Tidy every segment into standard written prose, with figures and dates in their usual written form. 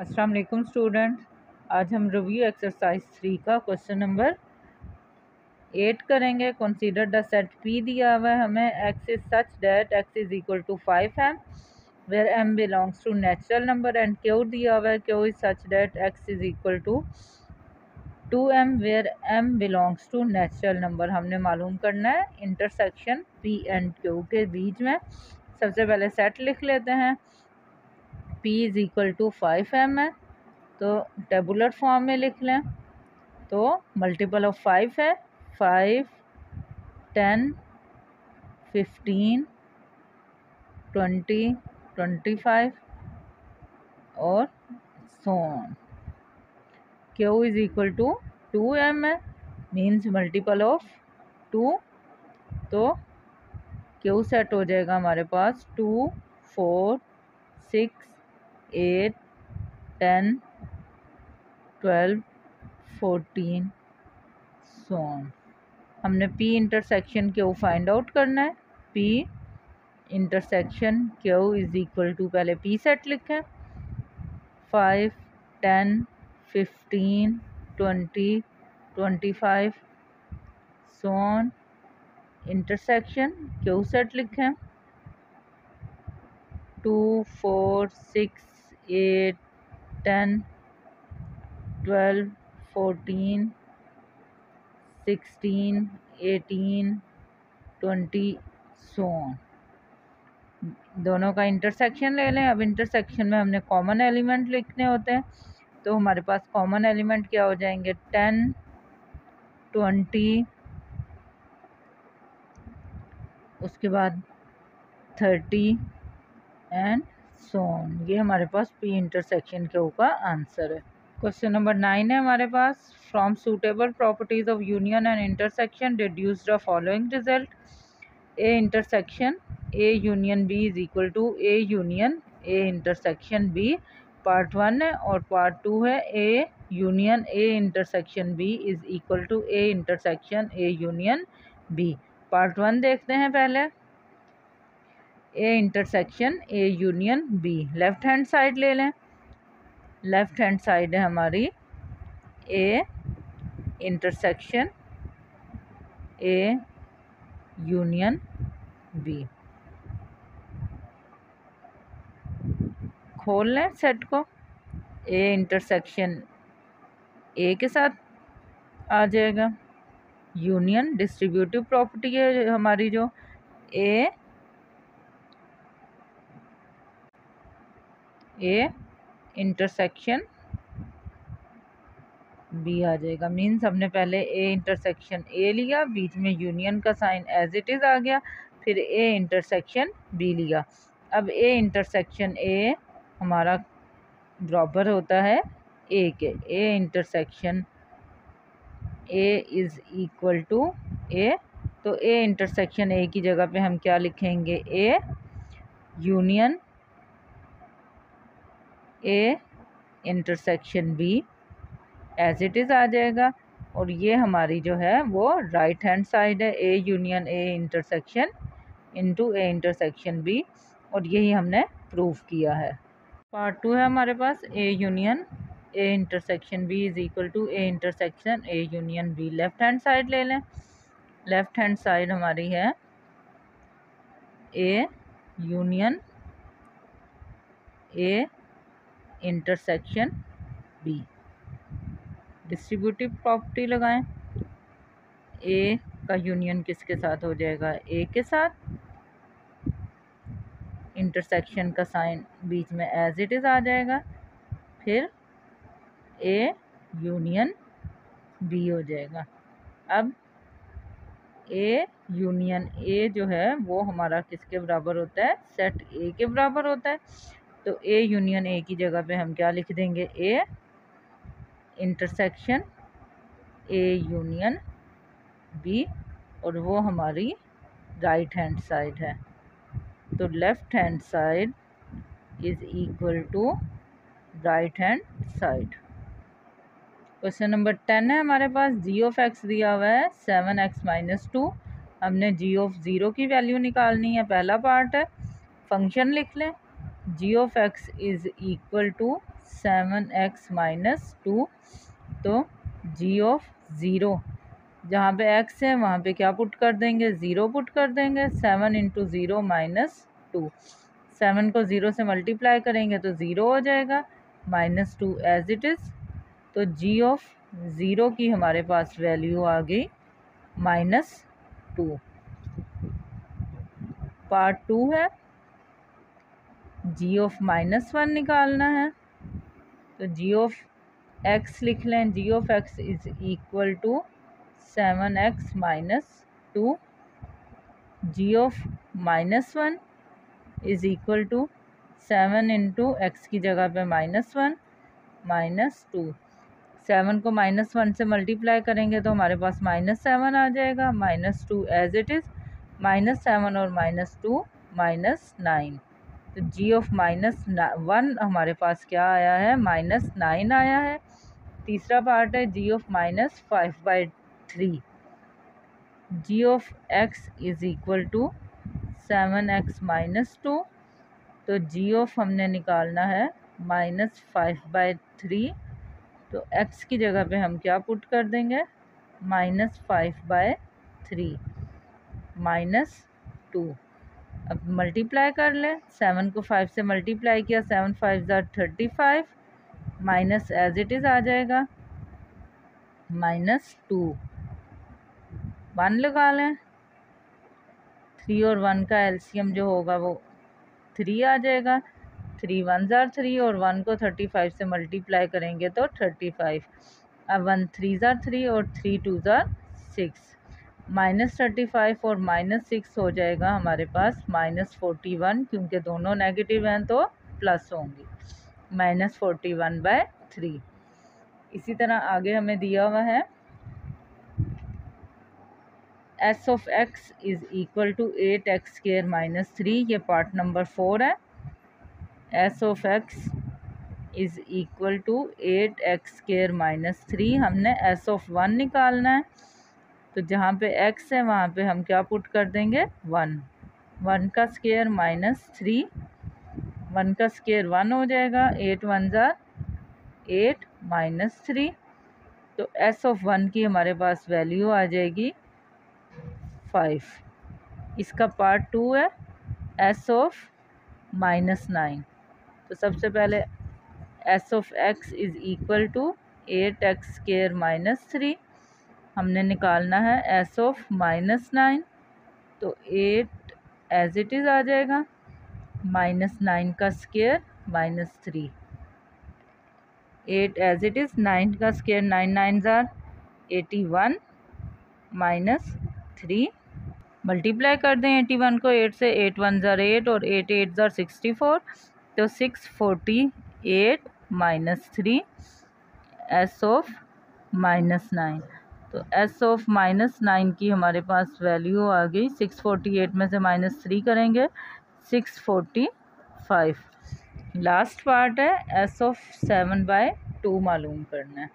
अस्सलाम वालेकुम स्टूडेंट। आज हम रिव्यू एक्सरसाइज 3 का क्वेश्चन नंबर 8 करेंगे। कंसीडर द सेट P दिया हुआ है हमें, x is such that x is equal to 5m where m belongs to natural number, and q दिया हुआ है q is such that x is equal to 2m where m belongs to natural number. हमने मालूम करना है intersection P and Q के बीच में। सबसे पहले सेट लिख लेते हैं। P is equal to 5m है, तो टेबुलर फॉर्म में लिख लें। तो मल्टीपल ऑफ 5 है, 5, 10, 15, 20, 25 और so on. Q is equal to 2m है, मीन्स मल्टीपल ऑफ 2, तो Q सेट हो जाएगा हमारे पास 2, 4, 6, 8, 10, 12, 14 सो ऑन। हमने P intersection Q find out करना है। P intersection Q is equal to, पहले P सेट लिखें, 5, 10, 15, 20, 25 so on. Intersection Q set लिखें, 2, 4, 6, 8, 10, 12, 14, 16, 18, 20 सो ऑन। दोनों का इंटरसेक्शन ले लें। अब इंटरसेक्शन में हमने कॉमन एलिमेंट लिखने होते हैं, तो हमारे पास कॉमन एलिमेंट क्या हो जाएंगे, 10, 20, उसके बाद 30 एंड सो ऑन। ये हमारे पास P इंटरसेक्शन Q का आंसर है। क्वेश्चन नंबर 9 है हमारे पास। From suitable properties of union and intersection deduce the following result. A intersection A union B is equal to A union A intersection B। Part 1 है, और part 2 है A union A intersection B is equal to A intersection A union B। Part 1 देखते हैं पहले। A intersection A union B, left hand side ले लें। Left hand side है हमारी A intersection A union B। खोल लें सेट को। A इंटरसेक्शन A के साथ आ जाएगा। यूनियन डिस्ट्रीब्यूटिव प्रॉपर्टी है हमारी, जो A इंटरसेक्शन B आ जाएगा। मीन्स हमने पहले A इंटरसेक्शन A लिया, बीच में यूनियन का साइन एज इट इज़ आ गया, फिर A इंटरसेक्शन B लिया। अब A इंटरसेक्शन A हमारा बराबर होता है A के। A intersection A is equal to A, तो A इंटरसेक्शन A की जगह पे हम क्या लिखेंगे, A union A intersection B as it is आ जाएगा। और ये हमारी जो है वो राइट हैंड साइड है, A union A intersection into A intersection B, और यही हमने प्रूव किया है। पार्ट 2 है हमारे पास, A union A intersection B is equal to A intersection A union B। Left hand side ले लें। लेफ्ट हैंड साइड हमारी है A union A intersection B। Distributive property लगाएं। A का यूनियन किसके साथ हो जाएगा, A के साथ। इंटरसेक्शन का साइन बीच में एज इट इज़ आ जाएगा, फिर A यूनियन B हो जाएगा। अब A यूनियन A जो है वो हमारा किसके बराबर होता है, सेट A के बराबर होता है। तो A यूनियन A की जगह पे हम क्या लिख देंगे, A intersection A union B, और वो हमारी राइट हैंड साइड है। तो left hand side is equal to right hand side. Question number 10 है हमारे पास। जी ऑफ एक्स दिया हुआ है 7x-2। हमने जी ऑफ 0 की वैल्यू निकालनी है। पहला पार्ट है, फंक्शन लिख लें। G of x is equal to 7x minus 2। तो g ऑफ 0, जहाँ पे x है वहाँ पे क्या पुट कर देंगे, 0 पुट कर देंगे। 7 इंटू 0 माइनस 2, 7 को 0 से मल्टीप्लाई करेंगे तो 0 हो जाएगा, माइनस 2 एज इट इज़। तो g ऑफ 0 की हमारे पास वैल्यू आ गई -2। पार्ट 2 है, g ऑफ -1 निकालना है। तो g ऑफ x लिख लें, g of x is equal to 7x minus 2। g of -1 is equal to 7 into x की जगह पे -1 माइनस 2। 7 को -1 से मल्टीप्लाई करेंगे तो हमारे पास -7 आ जाएगा, -2 एज इट इज़, -7 और -2 -9। तो g ऑफ -1 हमारे पास क्या आया है, -9 आया है। तीसरा पार्ट है g of -5/3। g of x is equal to 7x minus 2। तो g ऑफ हमने निकालना है -5/3। तो x की जगह पे हम क्या पुट कर देंगे, -5/3 -2। अब मल्टीप्लाई कर लें, 7 को 5 से मल्टीप्लाई किया, 7 5 35, माइनस एज इट इज़ आ जाएगा, -2। 1 लगा लें, 3 और 1 का एलसीएम जो होगा वो 3 आ जाएगा। 3 1 ज़ार 3 और 1 को 35 से मल्टीप्लाई करेंगे तो 35। अब 1 3 ज़ार 3 और 3 2 ज़ार 6, -35 और -6 हो जाएगा हमारे पास -41, क्योंकि दोनों नेगेटिव हैं तो प्लस होंगी, -41/3। इसी तरह आगे हमें दिया हुआ है s of x is equal to 8x² -3। ये पार्ट नंबर 4 है। s of x is equal to 8x² -3। हमने s ऑफ 1 निकालना है, तो जहाँ पे x है वहाँ पे हम क्या पुट कर देंगे, 1। 1 का स्क्वायर -3, 1 का स्क्वायर 1 हो जाएगा, 8 1 ज़ार 8 -3। तो s ऑफ 1 की हमारे पास वैल्यू आ जाएगी 5। इसका पार्ट 2 है s ऑफ -9। तो सबसे पहले s of x is equal to 8x² -3। हमने निकालना है s ऑफ -9। तो 8 एज इट इज़ आ जाएगा, -9 का स्क्वायर -3, 8 एज इट इज़, 9 का स्क्वायर 9 9 ज़ार 81 -3। मल्टीप्लाई कर दें 81 को 8 से, 8 1 ज़ार 8 और 8 8 ज़ार 64, तो 648 -3 s ऑफ -9। तो s ऑफ -9 की हमारे पास वैल्यू आ गई, 648 में से -3 करेंगे 645। लास्ट पार्ट है s ऑफ 7/2 मालूम करना है।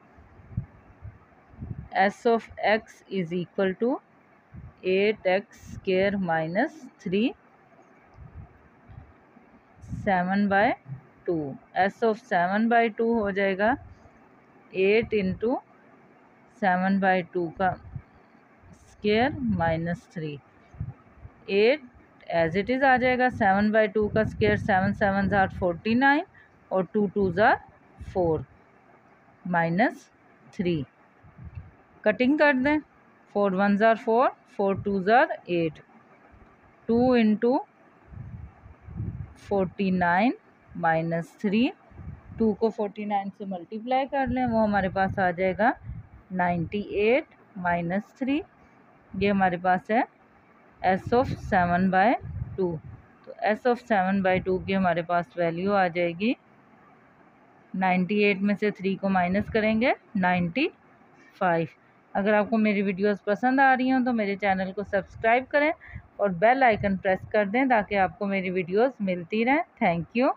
s of x is equal to 8x² -3 7/2। s of 7/2 हो जाएगा 8 इंटू 7/2 का स्क्वायर -3, 8 एज इट इज़ आ जाएगा। 7/2 का स्क्वायर 7 7 ज़ार 49 और 2 2 ज़ार 4 -3। कटिंग कर दें, 4 1 ज़ार 4, 4 2 ज़ार 8, 2 इंटू 49 -3, 2 को 49 से मल्टीप्लाई कर लें, वो हमारे पास आ जाएगा 98 -3। ये हमारे पास है s ऑफ 7/2। तो s ऑफ 7/2 की हमारे पास वैल्यू आ जाएगी, 98 में से 3 को माइनस करेंगे 95। अगर आपको मेरी वीडियोस पसंद आ रही हों तो मेरे चैनल को सब्सक्राइब करें और बेल आइकन प्रेस कर दें ताकि आपको मेरी वीडियोस मिलती रहें। Thank you.